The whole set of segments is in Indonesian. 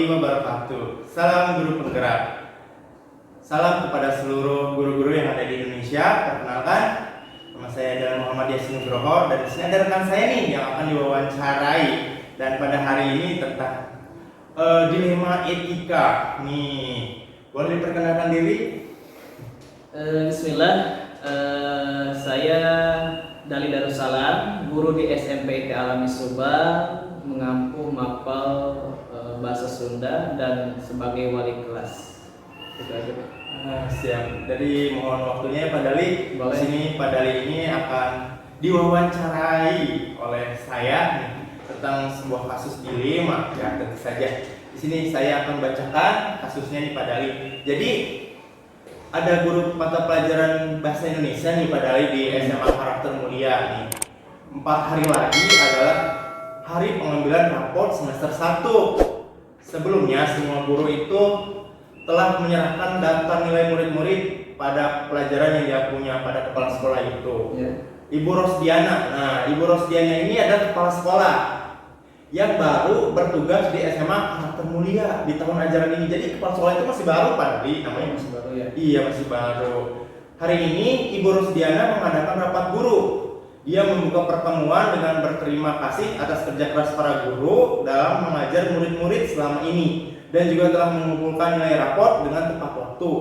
wabarakatuh. Salam guru penggerak. Salam kepada seluruh guru-guru yang ada di Indonesia. Perkenalkan, nama saya adalah Muhammad Yasin Nugroho dan di sini ada rekan saya nih yang akan diwawancarai. Dan pada hari ini tentang dilema etika. Nih, boleh diperkenalkan diri? Bismillah, saya Dali Darussalam, guru di SMP IT Alami Subang, mengampu mapel bahasa Sunda dan sebagai wali kelas. Itu aja. Siap. Jadi mohon waktunya Pak Dali. Boleh. Di sini Pak Dali ini akan diwawancarai oleh saya nih, tentang sebuah kasus dilema. Ya, tentu saja. Di sini saya akan bacakan kasusnya nih Pak Dali. Jadi ada guru mata pelajaran bahasa Indonesia nih Pak Dali di SMA Karakter Mulia nih. 4 hari lagi adalah hari pengambilan raport semester 1. Sebelumnya semua guru itu telah menyerahkan daftar nilai murid-murid pada pelajaran yang dia punya pada kepala sekolah itu. Ya. Ibu Rosdiana. Nah, Ibu Rosdiana ini adalah kepala sekolah yang baru bertugas di SMA Karakter Mulia di tahun ajaran ini. Jadi kepala sekolah itu masih baru Pak Dali namanya. Masih baru ya. Iya, masih baru. Hari ini Ibu Rosdiana mengadakan rapat guru. Dia membuka pertemuan dengan berterima kasih atas kerja keras para guru dalam mengajar murid-murid selama ini dan juga telah mengumpulkan nilai raport dengan tepat waktu.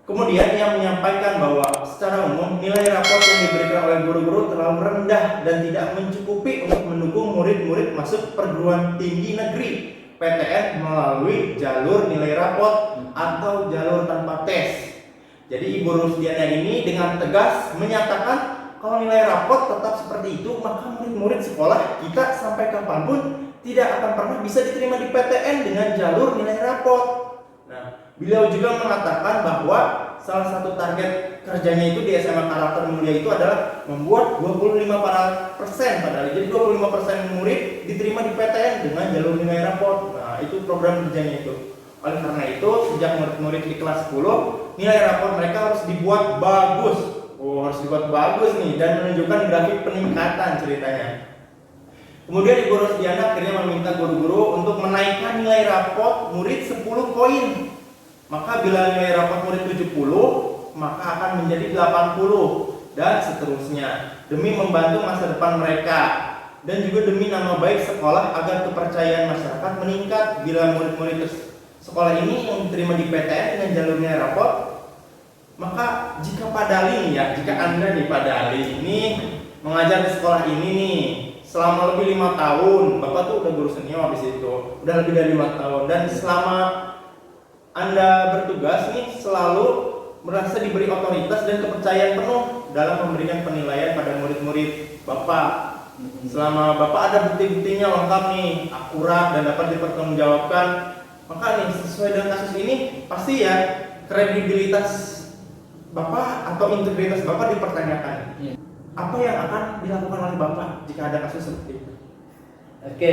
Kemudian ia menyampaikan bahwa secara umum nilai raport yang diberikan oleh guru-guru terlalu rendah dan tidak mencukupi untuk mendukung murid-murid masuk perguruan tinggi negeri PTN melalui jalur nilai raport atau jalur tanpa tes. Jadi Ibu Rusdiana ini dengan tegas menyatakan kalau nilai raport tetap seperti itu, maka murid-murid sekolah kita sampai kapanpun tidak akan pernah bisa diterima di PTN dengan jalur nilai raport. Nah, beliau juga mengatakan bahwa salah satu target kerjanya itu di SMA Karakter Mulia itu adalah membuat 25% padahal. Jadi 25% murid diterima di PTN dengan jalur nilai raport. Nah, itu program kerjanya itu. Oleh karena itu, sejak murid-murid di kelas 10, nilai raport mereka harus dibuat bagus. Harus dibuat bagus nih dan menunjukkan grafik peningkatan ceritanya. Kemudian Ibu Rosdiana akhirnya meminta guru-guru untuk menaikkan nilai raport murid 10 poin. Maka bila nilai raport murid 70, maka akan menjadi 80 dan seterusnya demi membantu masa depan mereka dan juga demi nama baik sekolah agar kepercayaan masyarakat meningkat bila murid-murid sekolah ini yang diterima di PTN dengan jalur nilai raport. Maka jika Pak Dali ya, jika Anda nih Pak Dali ini mengajar di sekolah ini nih selama lebih 5 tahun, Bapak tuh udah guru senior di situ, udah lebih dari 5 tahun dan selama Anda bertugas nih selalu merasa diberi otoritas dan kepercayaan penuh dalam memberikan penilaian pada murid-murid Bapak. Selama Bapak ada bukti-buktinya lengkap nih, akurat dan dapat dipertanggungjawabkan, maka nih sesuai dengan kasus ini pasti ya kredibilitas Bapak atau integritas Bapak dipertanyakan. Ya. Apa yang akan dilakukan oleh Bapak jika ada kasus seperti itu? Oke,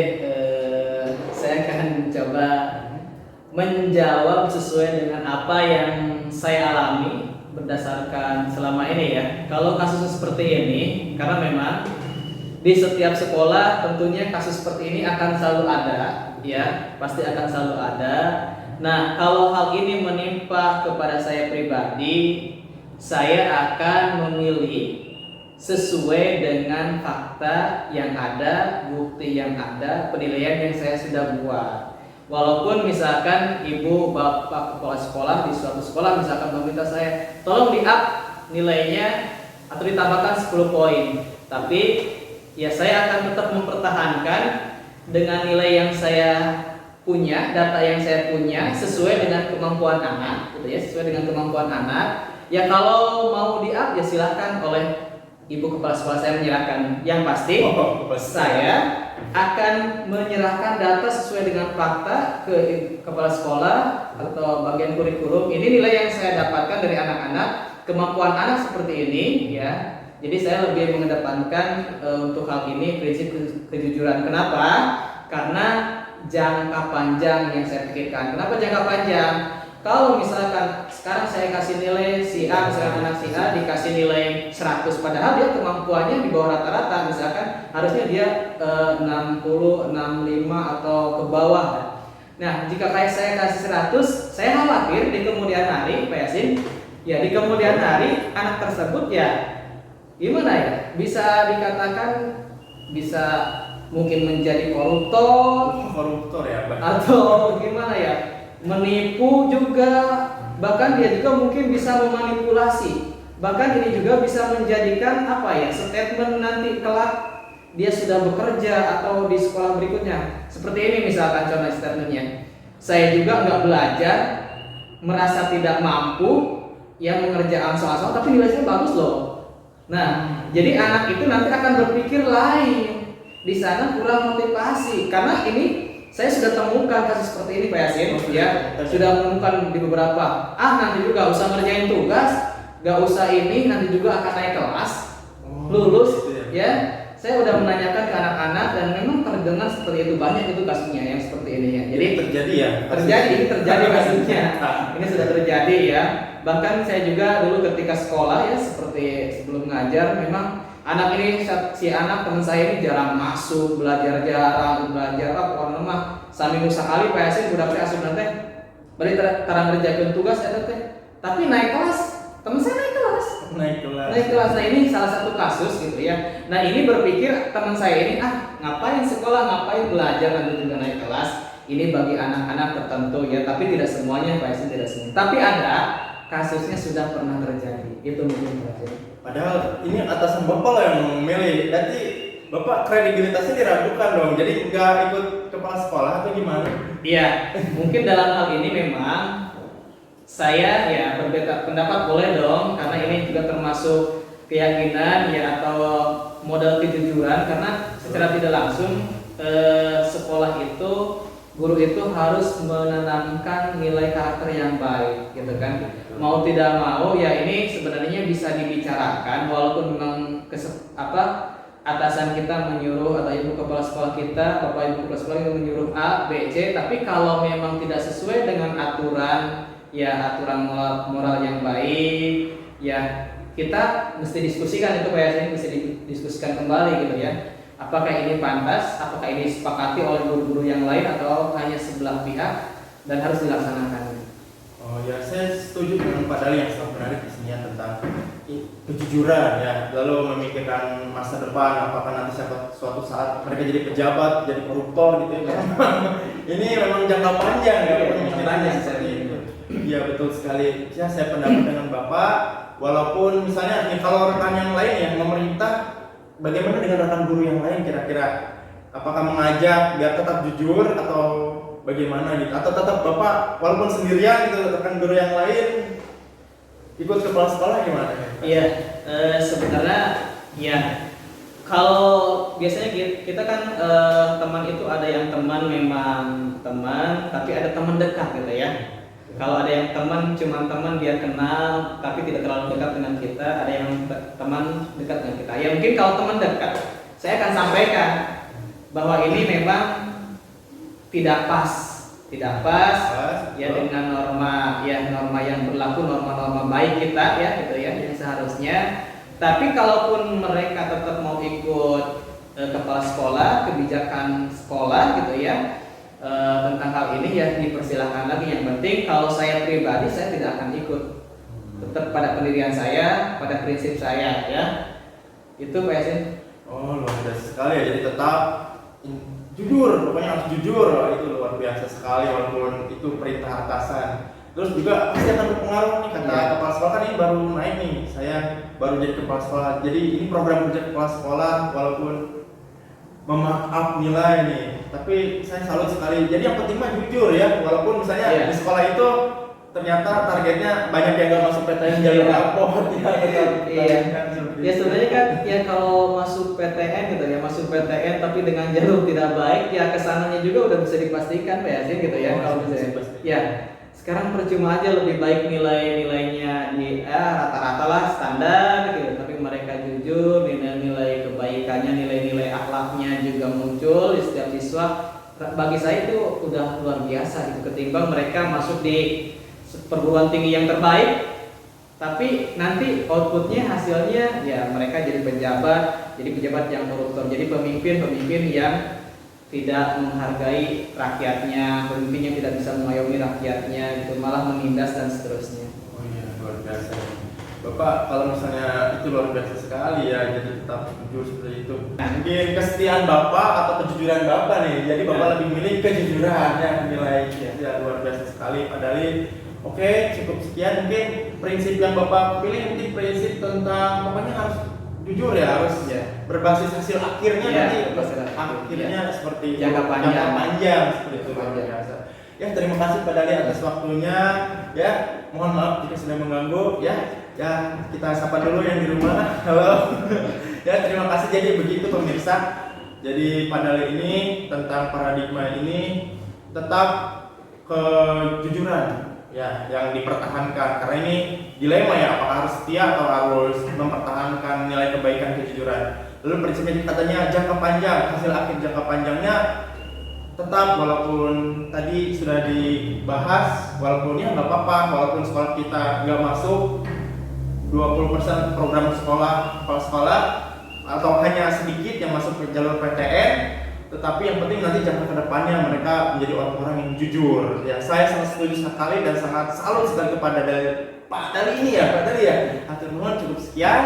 saya akan coba menjawab sesuai dengan apa yang saya alami berdasarkan selama ini ya. Kalau kasus seperti ini, karena memang di setiap sekolah tentunya kasus seperti ini akan selalu ada, ya, pasti akan selalu ada. Nah, kalau hal ini menimpa kepada saya pribadi, saya akan memilih sesuai dengan fakta yang ada, bukti yang ada, penilaian yang saya sudah buat. Walaupun misalkan ibu, bapak, kepala sekolah di suatu sekolah misalkan meminta saya, tolong di-up nilainya atau ditambahkan 10 poin. Tapi ya saya akan tetap mempertahankan dengan nilai yang saya punya, data yang saya punya sesuai dengan kemampuan anak, gitu ya, sesuai dengan kemampuan anak. Ya kalau mau di-up ya silahkan oleh ibu kepala sekolah saya menyerahkan. Yang pasti saya akan menyerahkan data sesuai dengan fakta ke kepala sekolah atau bagian kurikulum. Ini nilai yang saya dapatkan dari anak-anak, kemampuan anak seperti ini ya. Jadi saya lebih mengedepankan untuk hal ini prinsip kejujuran. Kenapa? Karena jangka panjang yang saya pikirkan. Kenapa jangka panjang? Kalau misalkan sekarang saya kasih nilai si A, misalkan anak si A dikasih nilai 100, padahal dia kemampuannya di bawah rata-rata, misalkan harusnya dia 60, 65 atau ke bawah. Nah, jika kayak saya kasih 100, saya khawatir di kemudian hari, Pak Yasin, ya di kemudian hari anak tersebut ya gimana ya? Bisa dikatakan bisa mungkin menjadi koruptor Koruptor ya, Pak. atau gimana ya? Menipu juga, bahkan dia juga mungkin bisa memanipulasi. Bahkan ini juga bisa menjadikan apa ya? Statement nanti kelak dia sudah bekerja atau di sekolah berikutnya. Seperti ini misalkan contoh statementnya. Saya juga nggak belajar, merasa tidak mampu, yang mengerjakan soal-soal tapi nilai saya bagus loh. Nah, jadi anak itu nanti akan berpikir lain. Di sana kurang motivasi karena ini saya sudah temukan kasus seperti ini Pak Yasin, ya sudah menemukan di beberapa. Nanti juga usah ngerjain tugas, nggak usah ini, nanti juga akan naik kelas, lulus, gitu ya. Saya udah menanyakan ke anak-anak dan memang terdengar seperti itu, banyak itu kasusnya yang seperti ini ya. Jadi terjadi ya. terjadi kasusnya. Ini sudah terjadi ya. Bahkan saya juga dulu ketika sekolah ya seperti sebelum ngajar memang anak ini si anak teman saya ini jarang masuk, belajar pokoknya mah seminggu sekali Pak Yasin udah asup nanti balik tarang ngerjakeun tugas eta teh. Tapi naik kelas, teman saya naik kelas. Naik kelas. Nah ini salah satu kasus gitu ya. Nah ini berpikir teman saya ini ngapain sekolah, ngapain belajar nanti juga naik kelas. Ini bagi anak-anak tertentu ya, tapi tidak semuanya Pak Yasin, tidak semua. Tapi ada kasusnya sudah pernah terjadi. Itu mungkin Pak Yasin. Padahal ini atasan Bapak lah yang memilih. Berarti Bapak kredibilitasnya diragukan dong. Jadi nggak ikut kepala sekolah atau gimana? Iya, mungkin dalam hal ini memang saya ya berbeda pendapat boleh dong, karena ini juga termasuk keyakinan ya atau modal kejujuran, karena secara tidak langsung sekolah itu guru itu harus menanamkan nilai karakter yang baik gitu kan. Mau tidak mau ya ini sebenarnya bisa dibicarakan walaupun memang atasan kita menyuruh atau ibu kepala sekolah kita, bapak ibu kepala sekolah yang menyuruh A, B, C, tapi kalau memang tidak sesuai dengan aturan moral yang baik ya kita mesti diskusikan itu Pak Yasin, mesti didiskusikan kembali gitu ya. Apakah ini pantas, apakah ini disepakati oleh guru-guru yang lain atau hanya sebelah pihak dan harus dilaksanakan. Oh ya, saya setuju dengan Pak Dali yang sangat menarik di sini tentang kejujuran ya, lalu memikirkan masa depan, apakah nanti suatu saat mereka jadi pejabat, jadi koruptor gitu ya. Ini memang jangka panjang ya pemikirannya seperti itu. Iya betul sekali. Ya saya pendapat dengan Bapak, walaupun misalnya kalau rekan yang lain ya pemerintah, bagaimana dengan rekan guru yang lain kira-kira? Apakah mengajak biar tetap jujur atau bagaimana gitu? Atau tetap Bapak walaupun sendirian gitu rekan guru yang lain ikut kepala sekolah gimana? Iya, sebenarnya ya kalau biasanya kita kan teman itu ada yang teman memang teman, tapi ada teman dekat gitu ya. Kalau ada yang teman cuma teman dia kenal tapi tidak terlalu dekat dengan kita, ada yang teman dekat dengan kita. Ya mungkin kalau teman dekat, saya akan sampaikan bahwa ini memang tidak pas ya dengan norma yang berlaku, norma baik kita ya gitu ya yang seharusnya. Tapi kalaupun mereka tetap mau ikut kepala sekolah, kebijakan sekolah gitu ya tentang hal ini ya dipersilahkan lagi. Yang penting kalau saya pribadi saya tidak akan ikut, tetap pada pendirian saya, pada prinsip saya ya. Itu Pak Yasin. Oh luar biasa sekali ya, jadi tetap jujur, pokoknya harus jujur, itu luar biasa sekali walaupun itu perintah atasan. Terus juga pasti akan berpengaruh nih kata kepala sekolah, kan ini baru naik nih, saya baru jadi kepala sekolah, jadi ini program kerja kepala sekolah walaupun memarkup nilai nih, tapi saya salut sekali. Jadi yang penting mah jujur ya, walaupun misalnya di sekolah itu ternyata targetnya banyak yang nggak masuk PTN jalur rapor ya sebenarnya kan ya kalau masuk PTN gitu ya, masuk PTN tapi dengan jalur tidak baik ya kesananya juga udah bisa dipastikan Pak Yasin gitu ya. Kalau misalnya ya sekarang percuma aja, lebih baik nilainya di rata-rata lah standar gitu, tapi mereka jujur, nilai-nilai kebaikannya, nilai-nilai akhlaknya juga muncul di setiap siswa. Bagi saya itu udah luar biasa gitu, ketimbang mereka masuk di perguruan tinggi yang terbaik tapi nanti outputnya hasilnya ya mereka jadi pejabat yang koruptor, jadi pemimpin yang tidak menghargai rakyatnya, pemimpin yang tidak bisa mengayomi rakyatnya, gitu, malah menindas dan seterusnya. Oh iya, luar biasa. Bapak kalau misalnya itu luar biasa sekali ya, jadi tetap jujur seperti itu. Mungkin kesetiaan Bapak atau kejujuran Bapak nih, jadi Bapak lebih milih kejujuran ya, nilai ya luar biasa sekali. Padahal oke, cukup sekian. Mungkin prinsip yang Bapak pilih mungkin prinsip tentang pokoknya harus jujur ya, harus berbasis hasil akhirnya nanti akhirnya seperti jangka panjang seperti itu luar biasa. Ya, terima kasih Pak Dali atas waktunya. Ya, mohon maaf jika sudah mengganggu. Ya kita sapa dulu yang di rumah. Halo. Ya, terima kasih. Jadi begitu pemirsa. Jadi Pak Dali ini tentang paradigma ini tetap kejujuran ya yang dipertahankan, karena ini dilema ya, apakah harus setia atau harus mempertahankan nilai kebaikan kejujuran. Lalu prinsipnya katanya jangka panjang, hasil akhir jangka panjangnya tetap, walaupun tadi sudah dibahas, walaupun ya nggak apa-apa, walaupun sekolah kita nggak masuk 20% program sekolah atau hanya sedikit yang masuk ke jalur PTN, tetapi yang penting nanti jangka kedepannya mereka menjadi orang-orang yang jujur. Ya, saya sangat setuju sekali dan sangat salut sekali kepada Pak Dali ini ya, Pak Dali ya. Hatur nuhun, cukup sekian.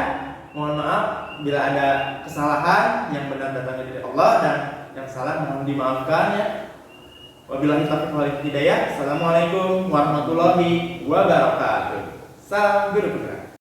Mohon maaf bila ada kesalahan, yang benar datangnya dari Allah dan yang salah mohon dimaafkan ya. Wabillahi taufiq wal hidayah. Assalamualaikum warahmatullahi wabarakatuh. Salam guru putra.